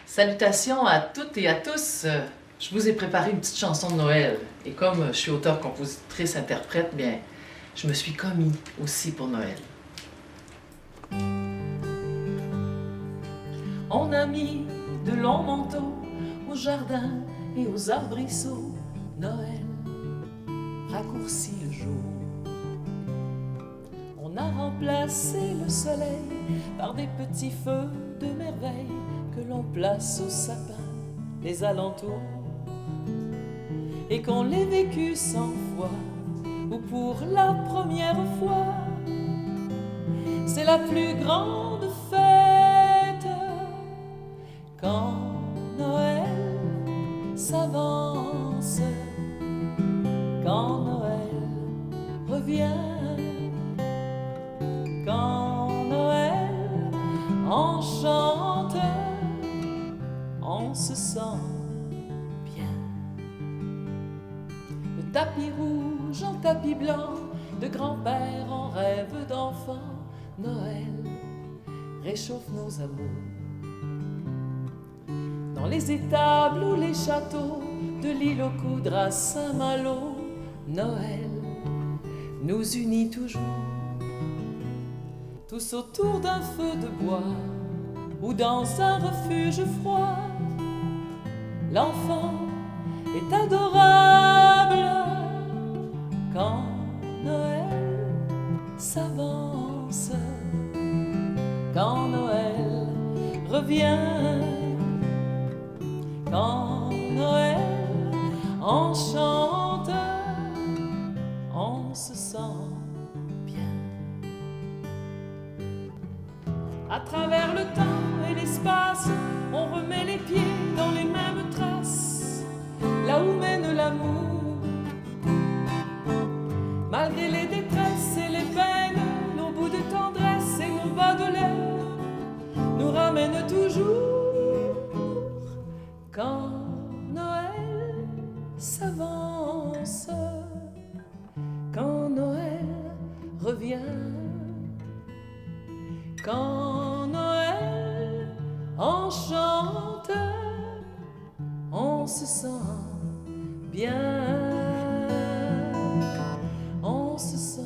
Salutations à toutes et à tous. Je vous ai préparé une petite chanson de Noël. Et comme je suis auteure, compositrice, interprète, bien, je me suis commis aussi pour Noël. On a mis de longs manteaux au jardin et aux arbrisseaux. Noël raccourcit le jour. On a remplacé le soleil par des petits feux de merveille que l'on place au sapin des alentours. Et qu'on l'ait vécu 100 fois ou pour la première fois, c'est la plus grande fête quand Noël s'avance, quand Noël revient, quand Noël enchante, on se sent bien. De tapis rouge en tapis blanc, de grand-père en rêve d'enfant, Noël réchauffe nos amours. Dans les étables ou les châteaux, de l'île aux coudres à Saint-Malo, Noël nous unit toujours. Tous autour d'un feu de bois ou dans un refuge froid, l'enfant est adorable quand Noël s'avance, quand Noël revient, quand Noël enchante, on se sent bien. À travers le temps et l'espace, on remet les pieds dans les mêmes traces, là où mène l'amour. Malgré les détresses et les peines, nos bouts de tendresse et nos bas de laine nous ramènent toujours quand Noël s'avance, quand Noël revient, quand Noël enchante, on se sent bien, on se sent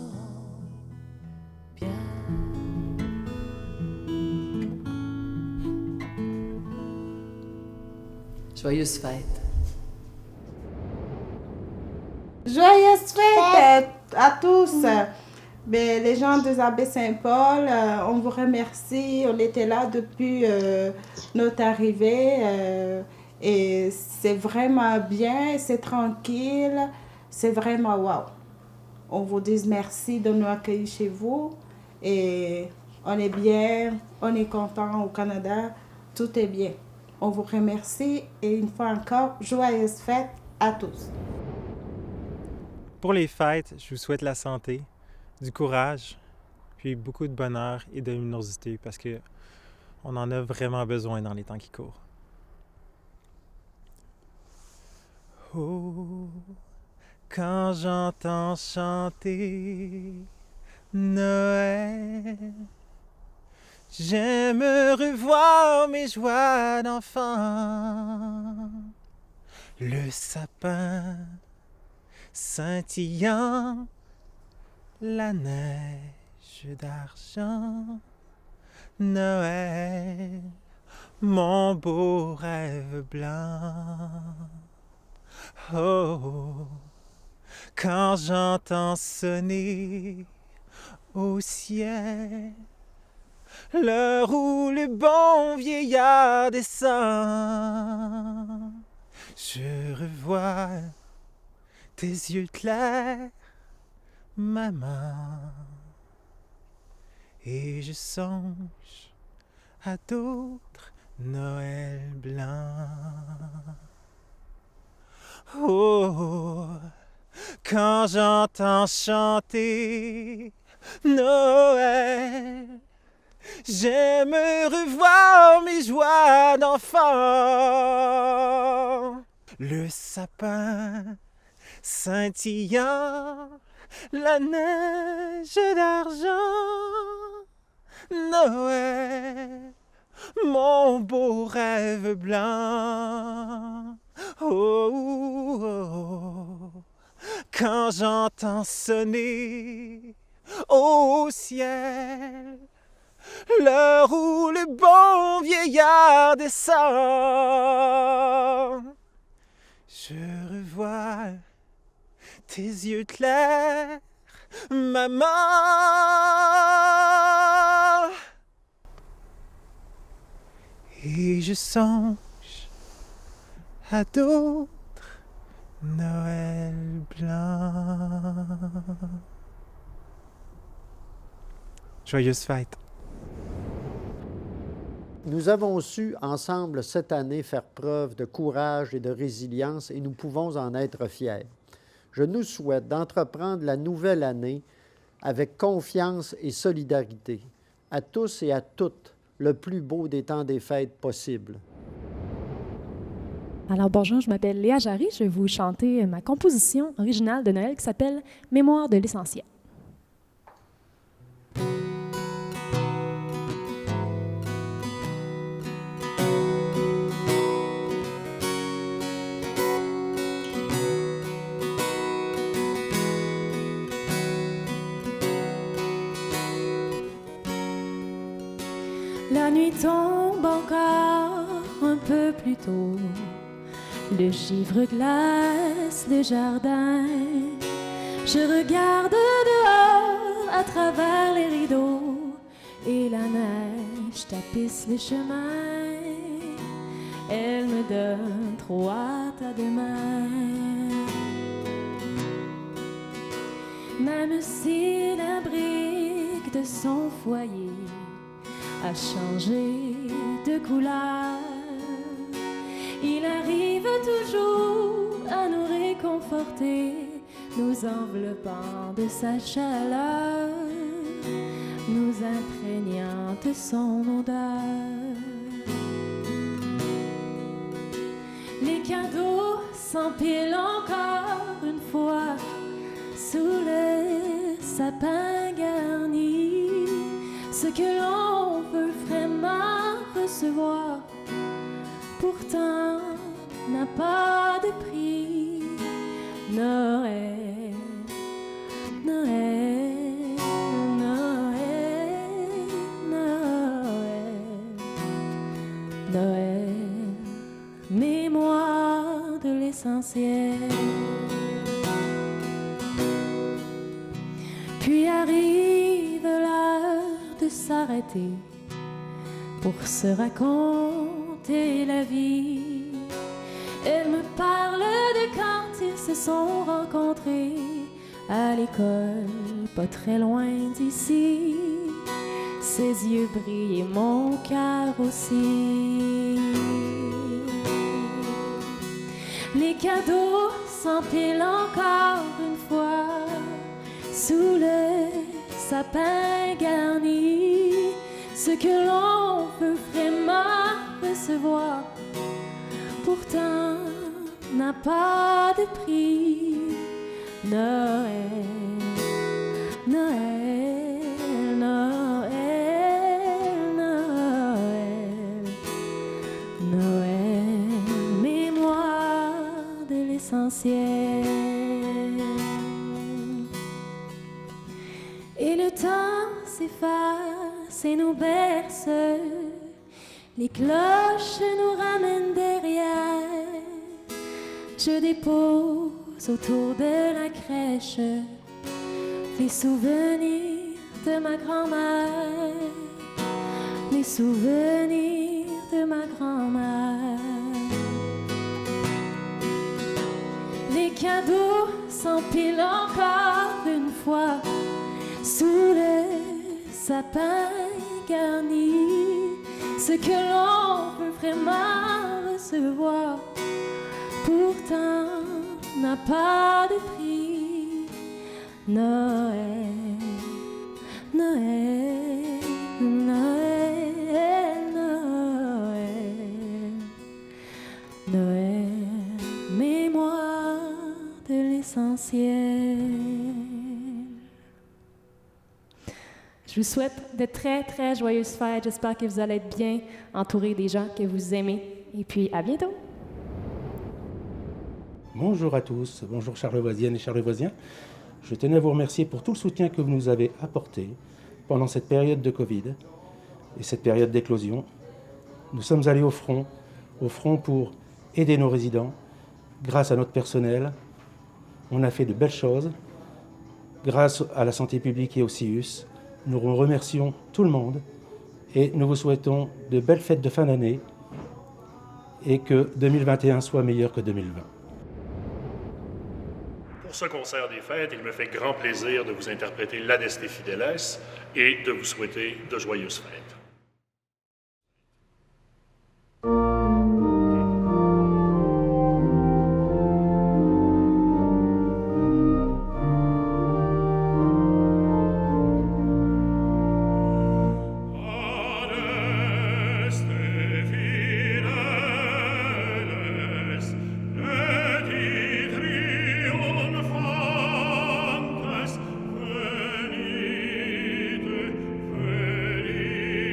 bien. Joyeuses fêtes. Joyeuses fêtes à tous. Ben, les gens des Abbés Saint-Paul, on vous remercie. On était là depuis notre arrivée. Et c'est vraiment bien, c'est tranquille, c'est vraiment wow. On vous dit merci de nous accueillir chez vous. Et on est bien, on est content au Canada, tout est bien. On vous remercie et une fois encore, joyeuses fêtes à tous. Pour les fêtes, je vous souhaite la santé, du courage, puis beaucoup de bonheur et de luminosité parce que on en a vraiment besoin dans les temps qui courent. Oh, quand j'entends chanter Noël, j'aime revoir mes joies d'enfant. Le sapin scintillant, la neige d'argent, Noël, mon beau rêve blanc. Oh, quand j'entends sonner au ciel l'heure où le bon vieillard descend, je revois tes yeux clairs, maman, et je songe à d'autres Noël blancs. Oh, quand j'entends chanter Noël, j'aime revoir mes joies d'enfant. Le sapin scintillant, la neige d'argent, Noël, mon beau rêve blanc. Oh, oh, oh, quand j'entends sonner au ciel l'heure où le bon vieillard descend, je revois tes yeux clairs, maman, et je songe à d'autres Noël blanc. Joyeuse fête. Nous avons su ensemble cette année faire preuve de courage et de résilience et nous pouvons en être fiers. Je nous souhaite d'entreprendre la nouvelle année avec confiance et solidarité. À tous et à toutes, le plus beau des temps des fêtes possibles. Alors bonjour, je m'appelle Léa Jarry, je vais vous chanter ma composition originale de Noël qui s'appelle « Mémoire de l'essentiel ». La nuit tombe encore un peu plus tôt. Le givre glace les jardins. Je regarde dehors à travers les rideaux et la neige tapisse les chemins. Elle me donne trop hâte à demain. Même si la brique de son foyer a changé de couleur, il arrive toujours à nous réconforter, nous enveloppant de sa chaleur, nous imprégnant de son odeur. Les cadeaux s'empilent encore une fois sous le sapin garni. Ce que l'on veut vraiment recevoir pourtant n'a pas de prix. Noël, Noël, Noël, Noël, Noël, mémoire de l'essentiel. Puis arrive l'heure de s'arrêter pour se raconter la vie. Elle me parle de quand ils se sont rencontrés à l'école, pas très loin d'ici. Ses yeux brillent et mon cœur aussi. Les cadeaux s'empilent encore une fois sous le sapin garni. Ce que l'on veut vraiment recevoir pourtant n'a pas de prix. Noël, Noël, Noël, Noël, Noël, mémoire l'essentiel. Et le temps s'efface et nous berce, les cloches nous ramènent derrière. Je dépose autour de la crèche les souvenirs de ma grand-mère, les souvenirs de ma grand-mère. Les cadeaux s'empilent encore une fois sous le sapin garni. Ce que l'on peut vraiment recevoir, pourtant n'a pas de prix. Noël, Noël, Noël, Noël, Noël, mémoire de l'essentiel. Je vous souhaite de très, très joyeuses fêtes. J'espère que vous allez être bien entourés des gens que vous aimez. Et puis, à bientôt! Bonjour à tous, bonjour Charlevoisiennes et Charlevoisiens. Je tenais à vous remercier pour tout le soutien que vous nous avez apporté pendant cette période de Covid et cette période d'éclosion. Nous sommes allés au front pour aider nos résidents. Grâce à notre personnel, on a fait de belles choses. Grâce à la santé publique et au CIUS, nous remercions tout le monde et nous vous souhaitons de belles fêtes de fin d'année et que 2021 soit meilleur que 2020. Pour ce concert des fêtes, il me fait grand plaisir de vous interpréter l'Adeste Fideles et de vous souhaiter de joyeuses fêtes. Venite, venite.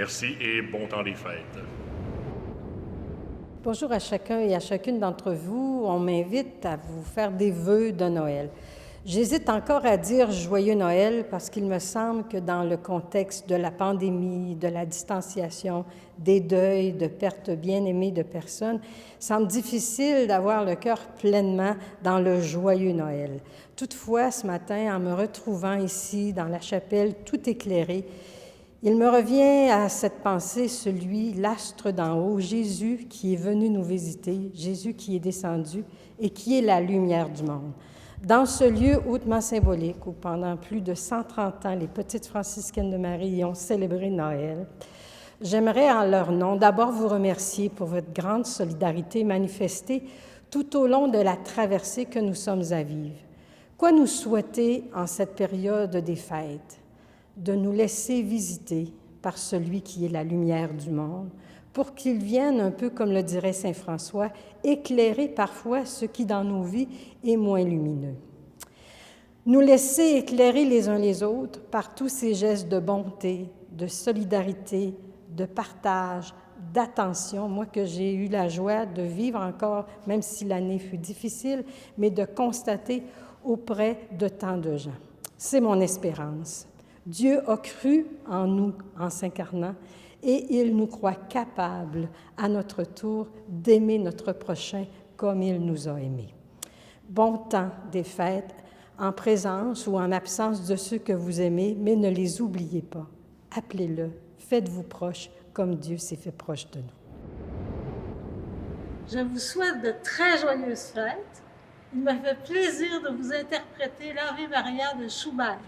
Merci et bon temps des fêtes. Bonjour à chacun et à chacune d'entre vous. On m'invite à vous faire des vœux de Noël. J'hésite encore à dire joyeux Noël parce qu'il me semble que dans le contexte de la pandémie, de la distanciation, des deuils, de pertes bien-aimées de personnes, il semble difficile d'avoir le cœur pleinement dans le joyeux Noël. Toutefois, ce matin, en me retrouvant ici dans la chapelle tout éclairée, il me revient à cette pensée celui, l'astre d'en haut, Jésus qui est venu nous visiter, Jésus qui est descendu et qui est la lumière du monde. Dans ce lieu hautement symbolique où pendant plus de 130 ans, les petites franciscaines de Marie ont célébré Noël, j'aimerais en leur nom d'abord vous remercier pour votre grande solidarité manifestée tout au long de la traversée que nous sommes à vivre. Quoi nous souhaiter en cette période des fêtes? De nous laisser visiter par celui qui est la lumière du monde, pour qu'il vienne, un peu comme le dirait saint François, éclairer parfois ce qui dans nos vies est moins lumineux. Nous laisser éclairer les uns les autres par tous ces gestes de bonté, de solidarité, de partage, d'attention, moi que j'ai eu la joie de vivre encore, même si l'année fut difficile, mais de constater auprès de tant de gens. C'est mon espérance. Dieu a cru en nous en s'incarnant et il nous croit capables, à notre tour, d'aimer notre prochain comme il nous a aimés. Bon temps des fêtes, en présence ou en absence de ceux que vous aimez, mais ne les oubliez pas. Appelez-le, faites-vous proche comme Dieu s'est fait proche de nous. Je vous souhaite de très joyeuses fêtes. Il m'a fait plaisir de vous interpréter l'Ave Maria de Schubert.